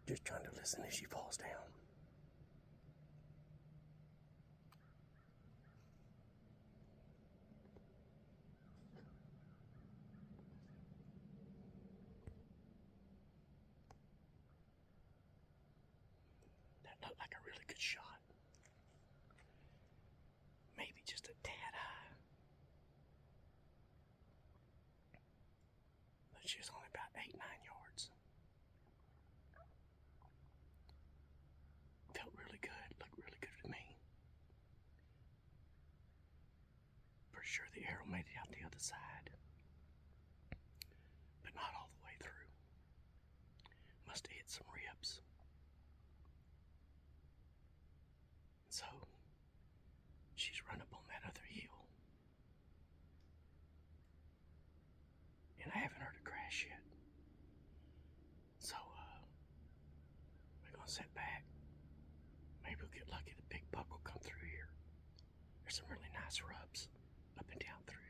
Just trying to listen if she falls down. That looked like a really good shot. Maybe just a tad high. But she was only about 8-9 yards. Felt really good, looked really good to me. Pretty sure the arrow made it out the other side, but not all the way through. Must have hit some ribs. So, she's run up on that other hill. And I haven't heard a crash yet. So, we're gonna sit back. Maybe we'll get lucky the big buck will come through here. There's some really nice rubs up and down through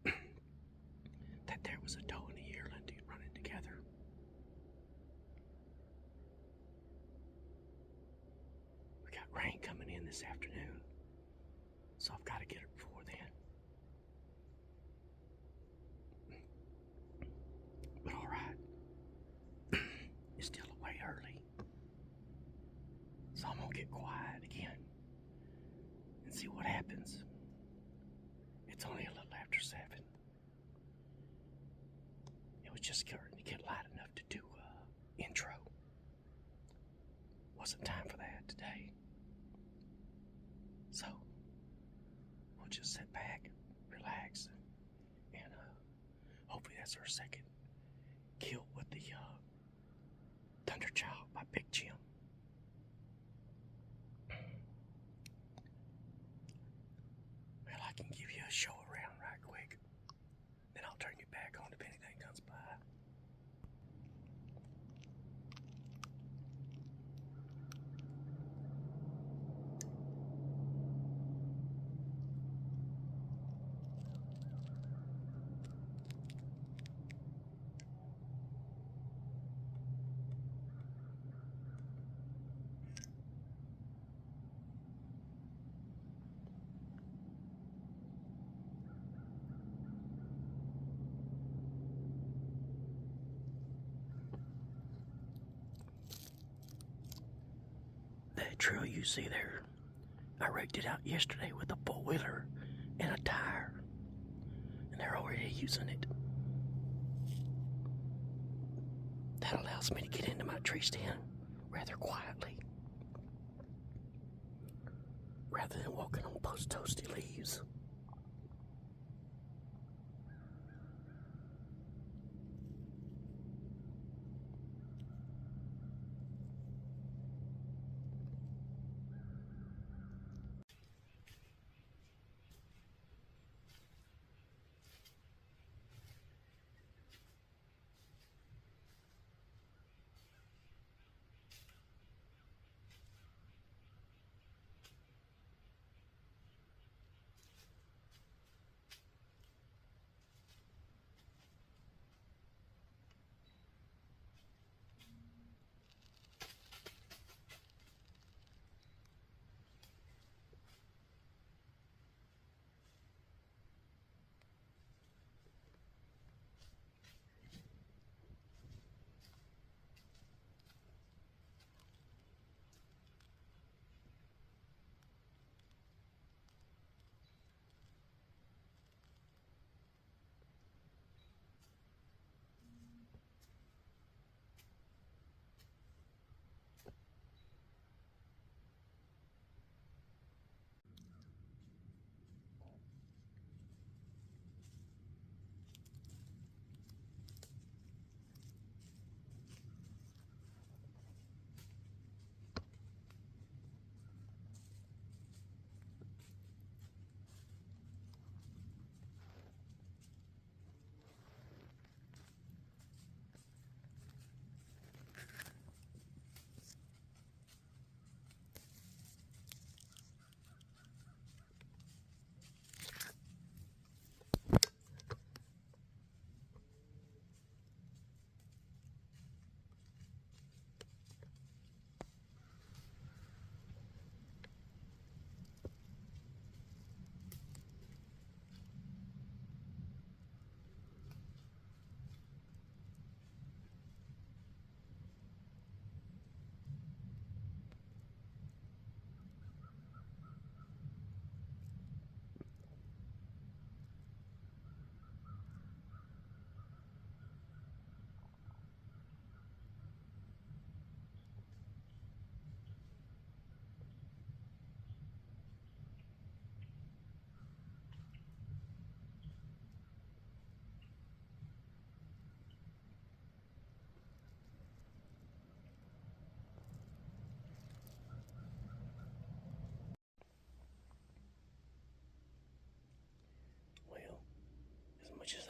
here. That there was a doe and a yearling running together. We got rain coming in this afternoon, so I've got to get her before then. But all right, it's still way early, so I'm gonna get quiet again and see what happens. It's only a little after 7. It was just starting to get light enough to do a intro. Wasn't time for that today. So, we'll just sit back, relax, and hopefully that's our second kill with the Thunderchild by Big Jim. Well, I can give you a show around right quick. Then I'll turn you back on if anything comes by. That trail you see there, I raked it out yesterday with a four-wheeler and a tire, and they're already using it. That allows me to get into my tree stand rather quietly, rather than walking on post-toasty leaves.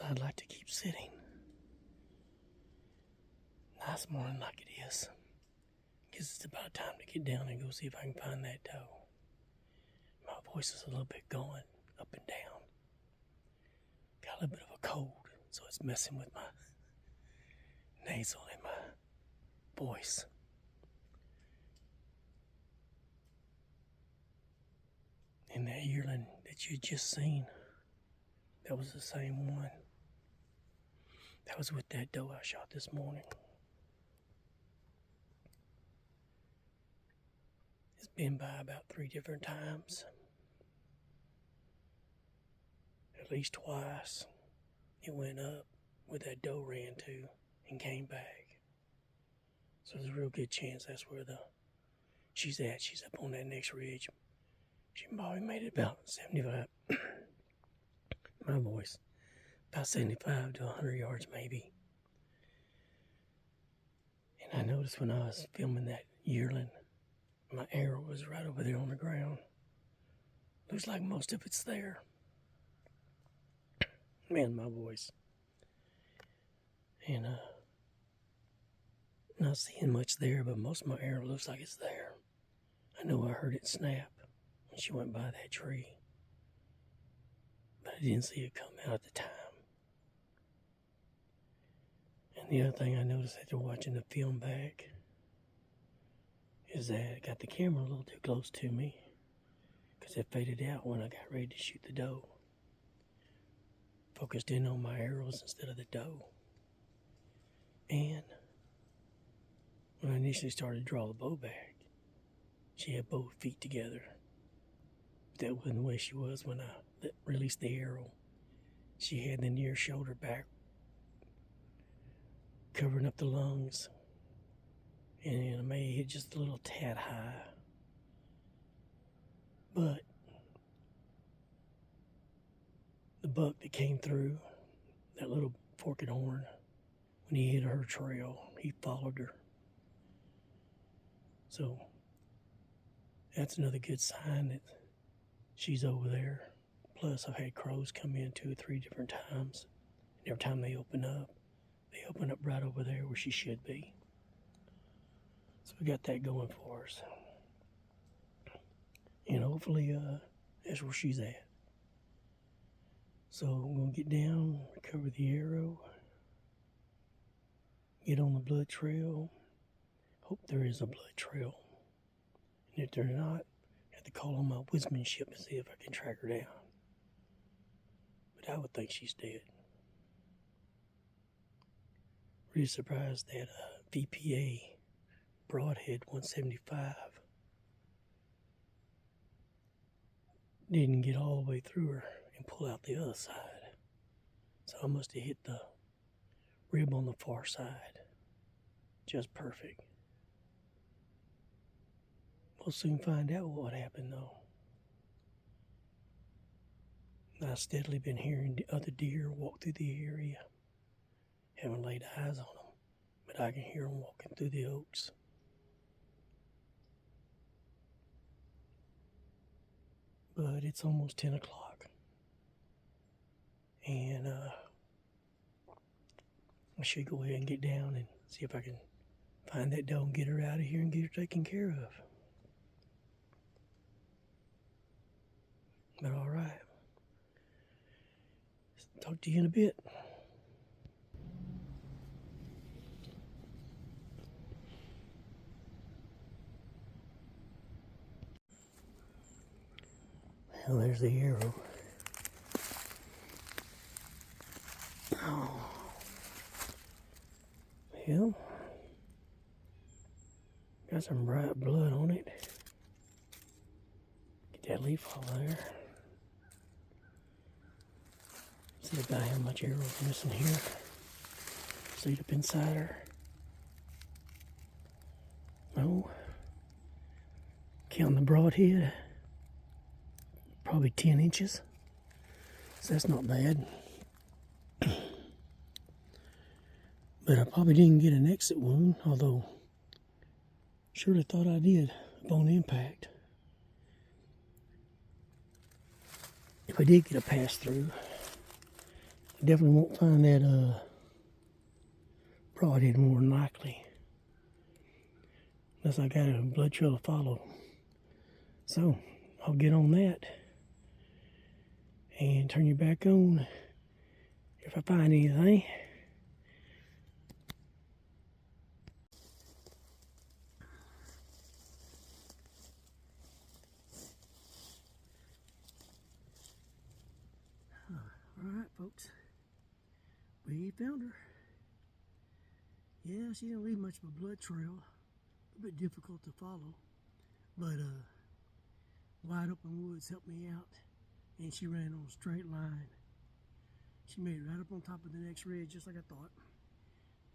I'd like to keep sitting. Nice morning like it is. Guess it's about time to get down and go see if I can find that doe. My voice is a little bit going up and down. Got a little bit of a cold, so it's messing with my nasal and my voice. And that yearling that you just seen, that was the same one. That was with that doe I shot this morning. It's been by about 3 different times. At least twice. It went up where that doe ran to and came back. So there's a real good chance that's where she's at. She's up on that next ridge. She probably made it about 75. My voice. About 75 to 100 yards maybe. And I noticed when I was filming that yearling, my arrow was right over there on the ground. Looks like most of it's there. Man, my voice. And not seeing much there, but most of my arrow looks like it's there. I know I heard it snap when she went by that tree, but I didn't see it come out at the time. And the other thing I noticed after watching the film back is that I got the camera a little too close to me because it faded out when I got ready to shoot the doe. Focused in on my arrows instead of the doe. And when I initially started to draw the bow back, she had both feet together. But that wasn't the way she was when I released the arrow. She had the near shoulder back, covering up the lungs. And I may hit just a little tad high. But the buck that came through, that little forked horn, when he hit her trail, he followed her. So that's another good sign that she's over there. Plus, I've had crows come in 2 or 3 different times. And every time they open up right over there where she should be. So we got that going for us. And hopefully, that's where she's at. So I'm going to get down, recover the arrow, get on the blood trail. Hope there is a blood trail. And if there's not, I have to call on my woodsmanship and see if I can track her down. But I would think she's dead. Really surprised that VPA Broadhead 175 didn't get all the way through her and pull out the other side. So I must have hit the rib on the far side. Just perfect. We'll soon find out what happened though. I've steadily been hearing the other deer walk through the area. Haven't laid eyes on them, but I can hear them walking through the oaks. But it's almost 10 o'clock. And I should go ahead and get down and see if I can find that doe and get her out of here and get her taken care of. But all right. Talk to you in a bit. Well, there's the arrow. Oh. Well, got some bright blood on it. Get that leaf off there. See about how much arrow's missing here. See it up inside her. No. Counting the broadhead. Probably 10 inches. So that's not bad. But I probably didn't get an exit wound, although surely thought I did upon impact. If I did get a pass through, Definitely won't find that broadhead more than likely. Unless I got a blood trail to follow. So, I'll get on that and turn you back on if I find anything. Alright, folks. We found her. Yeah, she didn't leave much of a blood trail. A bit difficult to follow. But wide open woods helped me out. And she ran on a straight line. She made it right up on top of the next ridge, just like I thought.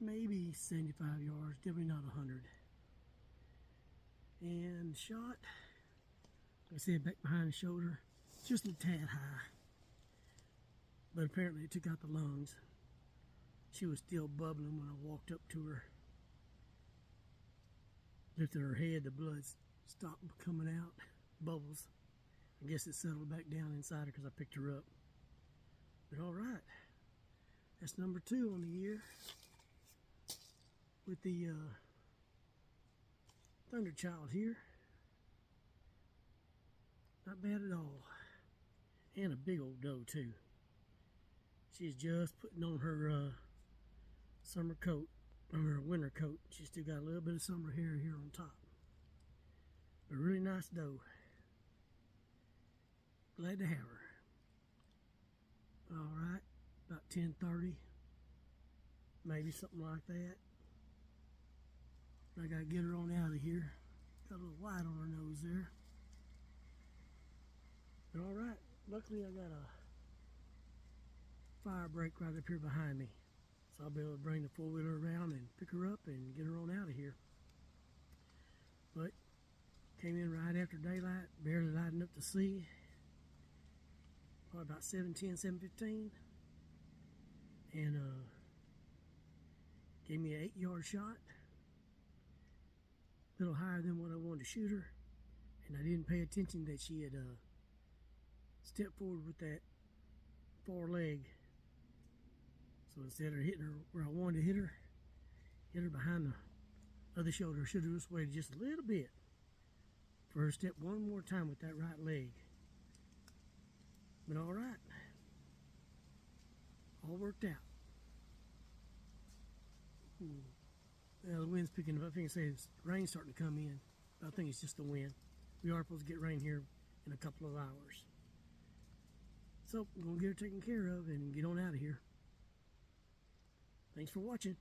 Maybe 75 yards, definitely not 100. And shot, like I said, back behind the shoulder, just a tad high. But apparently it took out the lungs. She was still bubbling when I walked up to her. Lifted her head, the blood stopped coming out, bubbles. I guess it settled back down inside her because I picked her up. But all right, that's number 2 on the year with the Thunderchild here. Not bad at all. And a big old doe too. She's just putting on her summer coat, or her winter coat. She's still got a little bit of summer hair here on top. But a really nice doe. Glad to have her. All right, about 10:30, maybe something like that. I gotta get her on out of here. Got a little white on her nose there. But all right, luckily I got a fire break right up here behind me. So I'll be able to bring the four-wheeler around and pick her up and get her on out of here. But came in right after daylight, barely lighting up to see. Probably about 7:10, 7:15. And gave me an 8-yard shot. A little higher than what I wanted to shoot her. And I didn't pay attention that she had stepped forward with that far leg. So instead of hitting her where I wanted to hit her behind the other shoulder. Should have just waited just a little bit for her to step one more time with that right leg. But all right, all worked out. Well, the wind's picking up. I think it's rain's starting to come in. But I think it's just the wind. We are supposed to get rain here in a couple of hours. So, we're going to get her taken care of and get on out of here. Thanks for watching.